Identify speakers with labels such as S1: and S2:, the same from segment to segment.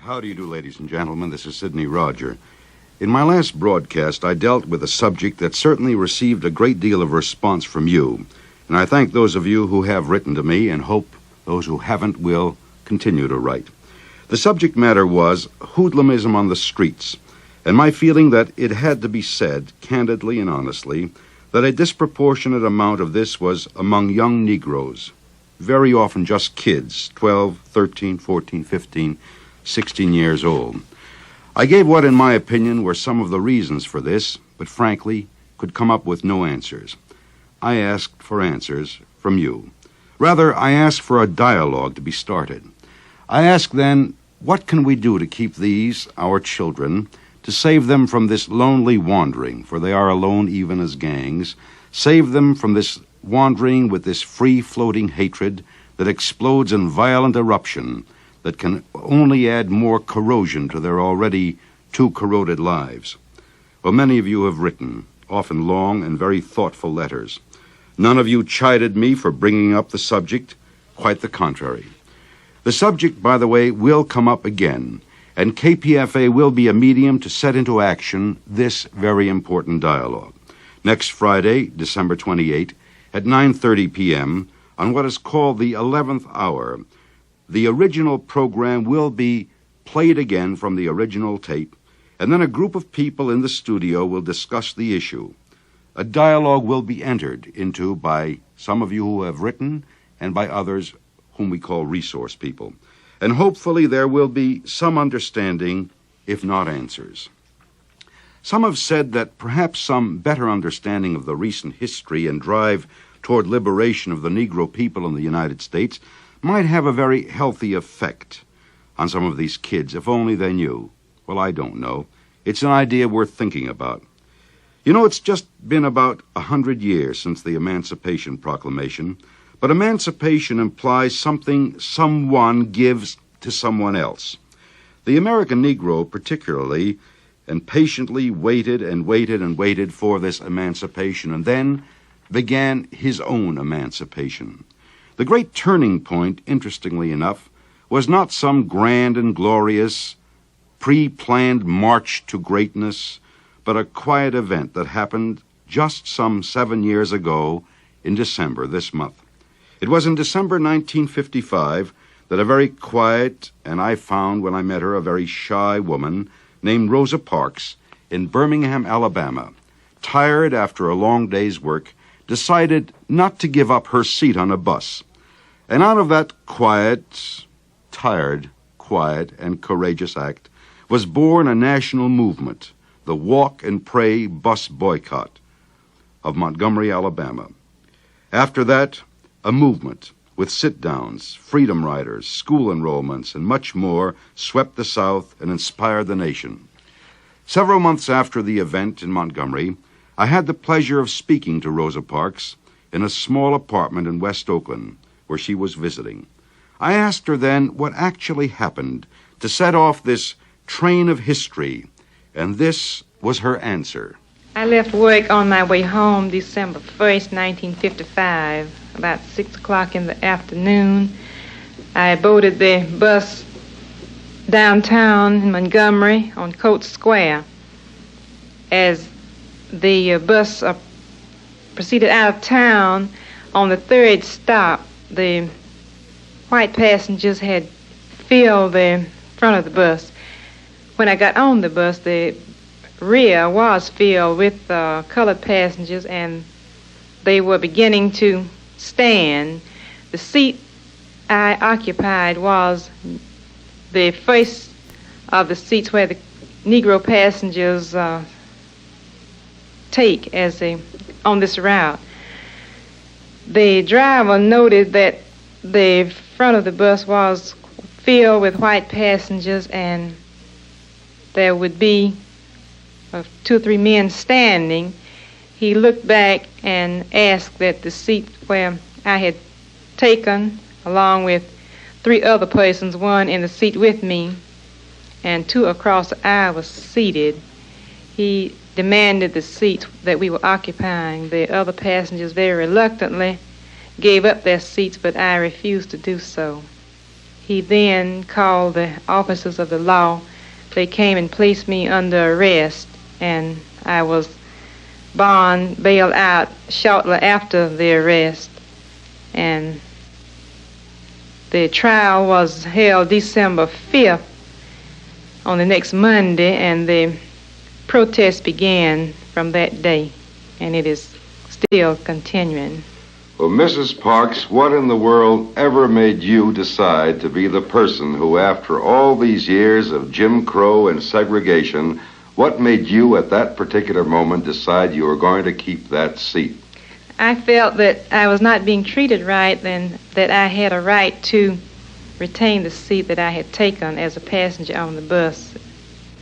S1: How do you do, ladies and gentlemen? This is Sidney Roger. In my last broadcast, I dealt with a subject that certainly received a great deal of response from you. And I thank those of you who have written to me and hope those who haven't will continue to write. The subject matter was hoodlumism on the streets, and my feeling that it had to be said, candidly and honestly, that a disproportionate amount of this was among young Negroes, very often just kids, 12, 13, 14, 15, 16 years old. I gave what, in my opinion, were some of the reasons for this, but frankly, could come up with no answers. I asked for answers from you. Rather, I asked for a dialogue to be started. I asked then, what can we do to keep these, our children, to save them from this lonely wandering, for they are alone even as gangs, save them from this wandering with this free-floating hatred that explodes in violent eruption, that can only add more corrosion to their already too corroded lives. Well, many of you have written, often long and very thoughtful letters. None of you chided me for bringing up the subject, quite the contrary. The subject, by the way, will come up again, and KPFA will be a medium to set into action this very important dialogue. Next Friday, December 28, at 9:30 p.m., on what is called the 11th hour, the original program will be played again from the original tape, and then a group of people in the studio will discuss the issue. A dialogue will be entered into by some of you who have written and by others whom we call resource people. And hopefully there will be some understanding, if not answers. Some have said that perhaps some better understanding of the recent history and drive toward liberation of the Negro people in the United States might have a very healthy effect on some of these kids, if only they knew. Well, I don't know. It's an idea worth thinking about. You know, it's just been about 100 years since the Emancipation Proclamation, but emancipation implies something someone gives to someone else. The American Negro, particularly, and patiently waited and waited and waited for this emancipation, and then began his own emancipation. The great turning point, interestingly enough, was not some grand and glorious, pre-planned march to greatness, but a quiet event that happened just some 7 years ago in December this month. It was in December 1955 that a very quiet, and I found when I met her a very shy woman named Rosa Parks in Birmingham, Alabama, tired after a long day's work, decided not to give up her seat on a bus. And out of that tired, quiet, and courageous act was born a national movement, the Walk and Pray Bus Boycott of Montgomery, Alabama. After that, a movement with sit-downs, freedom riders, school enrollments, and much more swept the South and inspired the nation. Several months after the event in Montgomery, I had the pleasure of speaking to Rosa Parks in a small apartment in West Oakland, where she was visiting. I asked her then what actually happened to set off this train of history, and this was her answer.
S2: I left work on my way home December 1st, 1955, about 6 o'clock in the afternoon. I boarded the bus downtown in Montgomery on Coates Square. As the bus proceeded out of town, on the third stop, the white passengers had filled the front of the bus. When I got on the bus, the rear was filled with colored passengers, and they were beginning to stand. The seat I occupied was the first of the seats where the Negro passengers take as they on this route. The driver noted that the front of the bus was filled with white passengers, and there would be 2 or 3 men standing. He looked back and asked that the seat where I had taken, along with 3 other persons, one in the seat with me and 2 across the aisle, was seated. He demanded the seat that we were occupying. The other passengers very reluctantly gave up their seats, but I refused to do so. he then called the officers of the law. They came and placed me under arrest, and I was bailed out shortly after the arrest. And the trial was held December 5th on the next Monday, and the protest began from that day, and it is still continuing.
S1: Well, Mrs. Parks, what in the world ever made you decide to be the person who, after all these years of Jim Crow and segregation, what made you at that particular moment decide you were going to keep that seat?
S2: I felt that I was not being treated right, and that I had a right to retain the seat that I had taken as a passenger on the bus.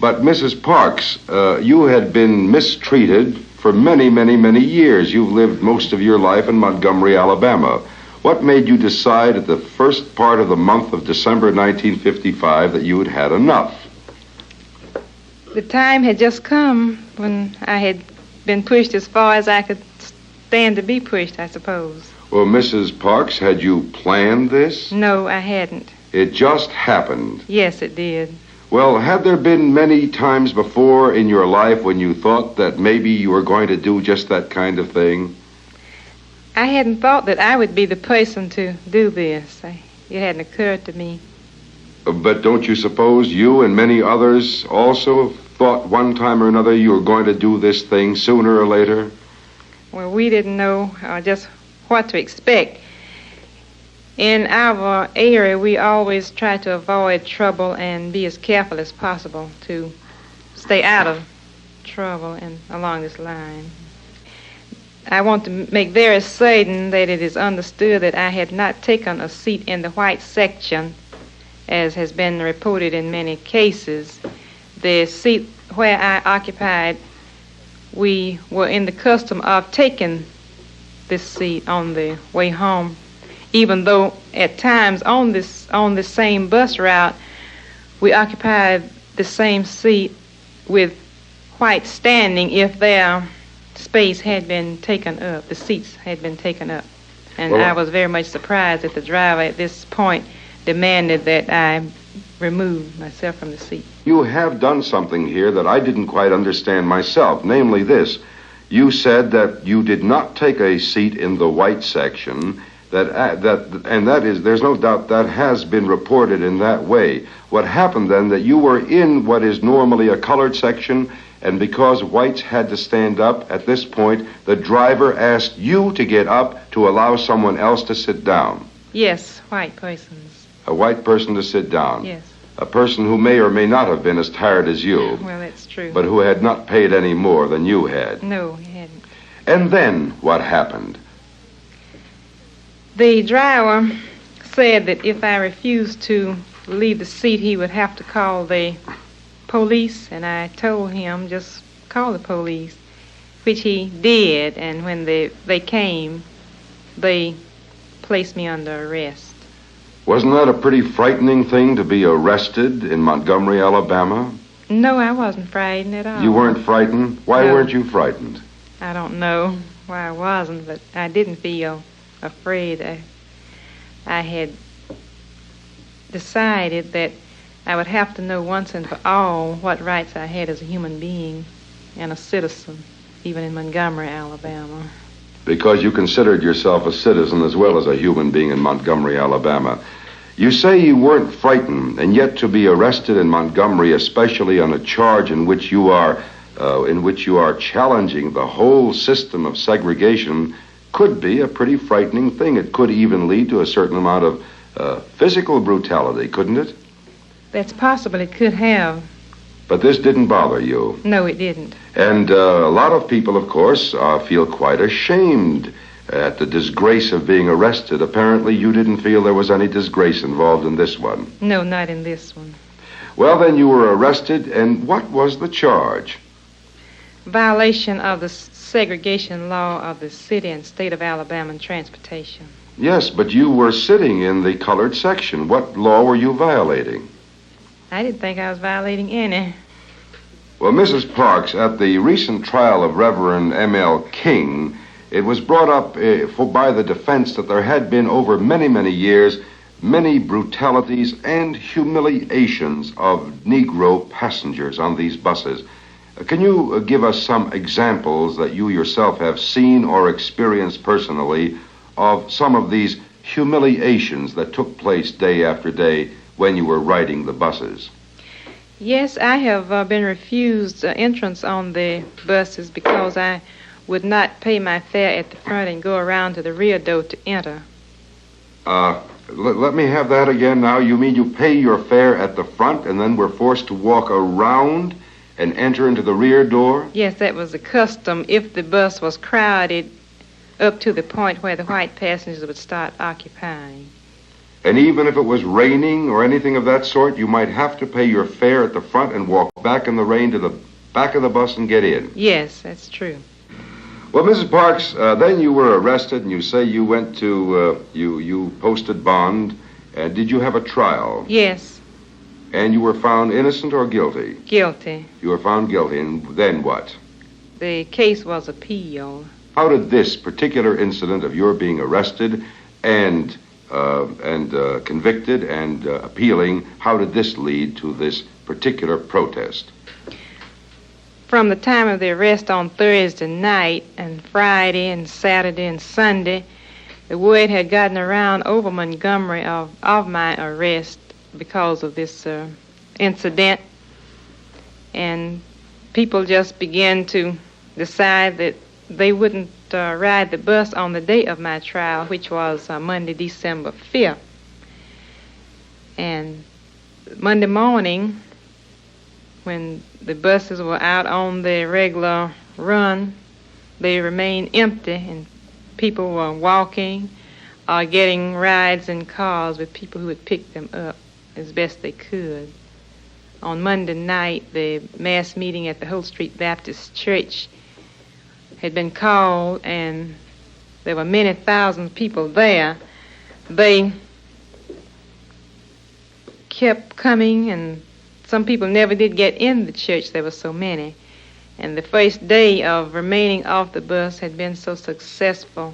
S1: But Mrs. Parks, you had been mistreated for many, many, many years. You've lived most of your life in Montgomery, Alabama. What made you decide at the first part of the month of December 1955 that you had had enough?
S2: The time had just come when I had been pushed as far as I could stand to be pushed, I suppose.
S1: Well, Mrs. Parks, had you planned this?
S2: No, I hadn't.
S1: It just happened.
S2: Yes, it did.
S1: Well, had there been many times before in your life when you thought that maybe you were going to do just that kind of thing?
S2: I hadn't thought that I would be the person to do this. It hadn't occurred to me.
S1: But don't you suppose you and many others also thought one time or another you were going to do this thing sooner or later?
S2: Well, we didn't know just what to expect. In our area, we always try to avoid trouble and be as careful as possible to stay out of trouble and along this line. I want to make very certain that it is understood that I had not taken a seat in the white section, as has been reported in many cases. The seat where I occupied, we were in the custom of taking this seat on the way home, even though at times on the same bus route we occupied the same seat with white standing if their space had been taken up, the seats had been taken up. And I was very much surprised that the driver at this point demanded that I remove myself from the seat.
S1: You have done something here that I didn't quite understand myself, namely this. You said that you did not take a seat in the white section, and that is, there's no doubt that has been reported in that way. What happened then, that you were in what is normally a colored section, and because whites had to stand up at this point, the driver asked you to get up to allow someone else to sit down.
S2: Yes, white persons.
S1: A white person to sit down.
S2: Yes.
S1: A person who may or may not have been as tired as you.
S2: Well, that's true.
S1: But who had not paid any more than you had.
S2: No, he hadn't.
S1: And then what happened?
S2: The driver said that if I refused to leave the seat, he would have to call the police, and I told him just call the police, which he did, and when they came, they placed me under arrest.
S1: Wasn't that a pretty frightening thing to be arrested in Montgomery, Alabama?
S2: No, I wasn't frightened at all.
S1: You weren't frightened? Why
S2: No.
S1: weren't you frightened?
S2: I don't know why I wasn't, but I didn't feel afraid. I had decided that I would have to know once and for all what rights I had as a human being and a citizen, even in Montgomery, Alabama.
S1: Because you considered yourself a citizen as well as a human being in Montgomery, Alabama. You say you weren't frightened, and yet to be arrested in Montgomery, especially on a charge in which you are challenging the whole system of segregation, could be a pretty frightening thing. It could even lead to a certain amount of physical brutality, couldn't it?
S2: That's possible. It could have.
S1: But this didn't bother you.
S2: No, it didn't.
S1: And a lot of people, of course, feel quite ashamed at the disgrace of being arrested. Apparently, you didn't feel there was any disgrace involved in this one.
S2: No, not in this one.
S1: Well, then you were arrested, and what was the charge?
S2: Violation of the segregation law of the city and state of Alabama and transportation.
S1: Yes, but you were sitting in the colored section. What law were you violating?
S2: I didn't think I was violating any.
S1: Well, Mrs. Parks, at the recent trial of Reverend M.L. King, it was brought up by the defense that there had been over many, many years many brutalities and humiliations of Negro passengers on these buses. Can you give us some examples that you yourself have seen or experienced personally of some of these humiliations that took place day after day when you were riding the buses?
S2: Yes, I have been refused entrance on the buses because I would not pay my fare at the front and go around to the rear door to enter.
S1: Let me have that again now. You mean you pay your fare at the front and then were forced to walk around and enter into the rear door?
S2: Yes, that was the custom if the bus was crowded up to the point where the white passengers would start occupying.
S1: And even if it was raining or anything of that sort, you might have to pay your fare at the front and walk back in the rain to the back of the bus and get in?
S2: Yes, that's true.
S1: Well, Mrs. Parks, then you were arrested, and you say you went to, you posted bond, and did you have a trial?
S2: Yes.
S1: And you were found innocent or guilty?
S2: Guilty.
S1: You were found guilty, and then what?
S2: The case was appealed.
S1: How did this particular incident of your being arrested and convicted and appealing, how did this lead to this particular protest?
S2: From the time of the arrest on Thursday night and Friday and Saturday and Sunday, the word had gotten around over Montgomery of my arrest because of this incident, and people just began to decide that they wouldn't ride the bus on the day of my trial, which was Monday, December 5th. And Monday morning, when the buses were out on the regular run, they remained empty, and people were walking or getting rides in cars with people who would pick them up as best they could. On Monday night, the mass meeting at the Holt Street Baptist Church had been called, and there were many thousand people there. They kept coming, and some people never did get in the church. There were so many. And the first day of remaining off the bus had been so successful.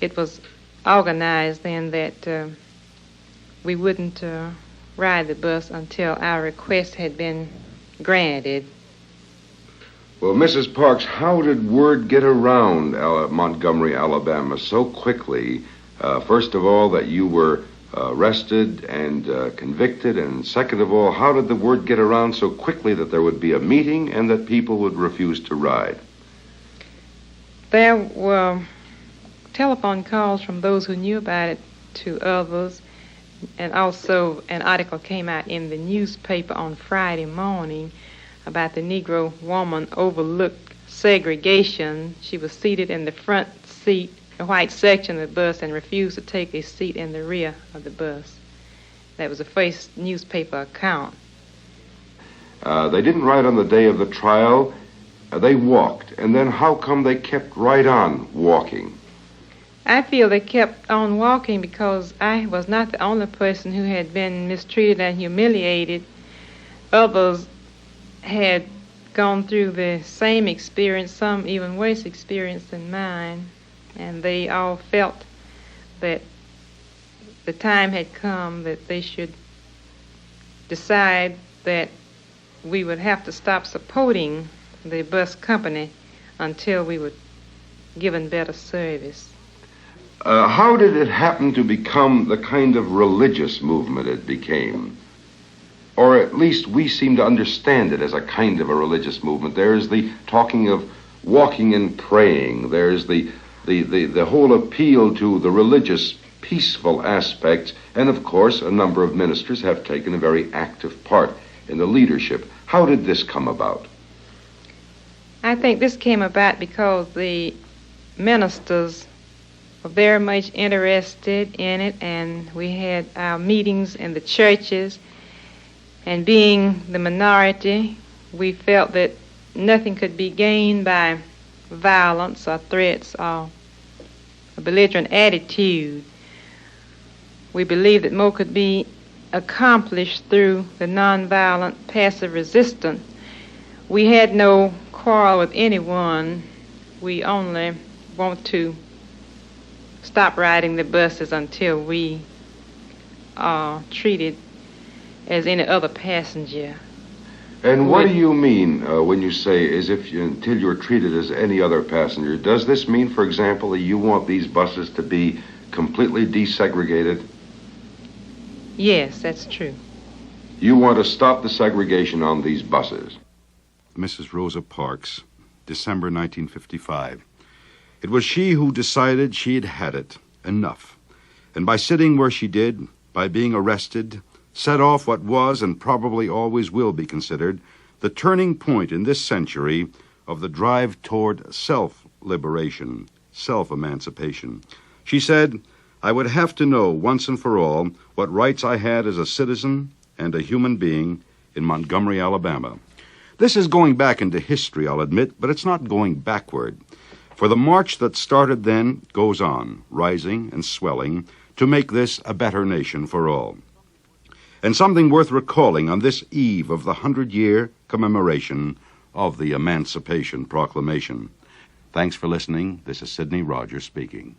S2: It was organized then that we wouldn't ride the bus until our request had been granted.
S1: Well, Mrs. Parks, how did word get around Montgomery, Alabama so quickly? First of all, that you were arrested and convicted, and second of all, how did the word get around so quickly that there would be a meeting and that people would refuse to ride?
S2: There were telephone calls from those who knew about it to others, and also an article came out in the newspaper on Friday morning about the Negro woman overlooked segregation. She was seated in the front seat, the white section of the bus, and refused to take a seat in the rear of the bus. That was the first newspaper account.
S1: They didn't ride on the day of the trial. They walked. And then how come they kept right on walking?
S2: I feel they kept on walking because I was not the only person who had been mistreated and humiliated. Others had gone through the same experience, some even worse experience than mine, and they all felt that the time had come that they should decide that we would have to stop supporting the bus company until we were given better service.
S1: How did it happen to become the kind of religious movement it became? Or at least we seem to understand it as a kind of a religious movement. There's the talking of walking and praying. There's the whole appeal to the religious, peaceful aspects. And of course, a number of ministers have taken a very active part in the leadership. How did this come about?
S2: I think this came about because the ministers were very much interested in it, and we had our meetings in the churches. And being the minority, we felt that nothing could be gained by violence or threats or a belligerent attitude. We believed that more could be accomplished through the nonviolent passive resistance. We had no quarrel with anyone. We only want to stop riding the buses until we treated as any other passenger.
S3: And what do you mean when you say until you're treated as any other passenger? Does this mean, for example, that you want these buses to be completely desegregated?
S2: Yes, that's true.
S3: You want to stop the segregation on these buses?
S1: Mrs. Rosa Parks, December 1955. It was she who decided she had had it, enough. And by sitting where she did, by being arrested, set off what was and probably always will be considered the turning point in this century of the drive toward self-liberation, self-emancipation. She said, I would have to know once and for all what rights I had as a citizen and a human being in Montgomery, Alabama. This is going back into history, I'll admit, but it's not going backward. For the march that started then goes on, rising and swelling, to make this a better nation for all. And something worth recalling on this eve of the 100-year commemoration of the Emancipation Proclamation. Thanks for listening. This is Sidney Rogers speaking.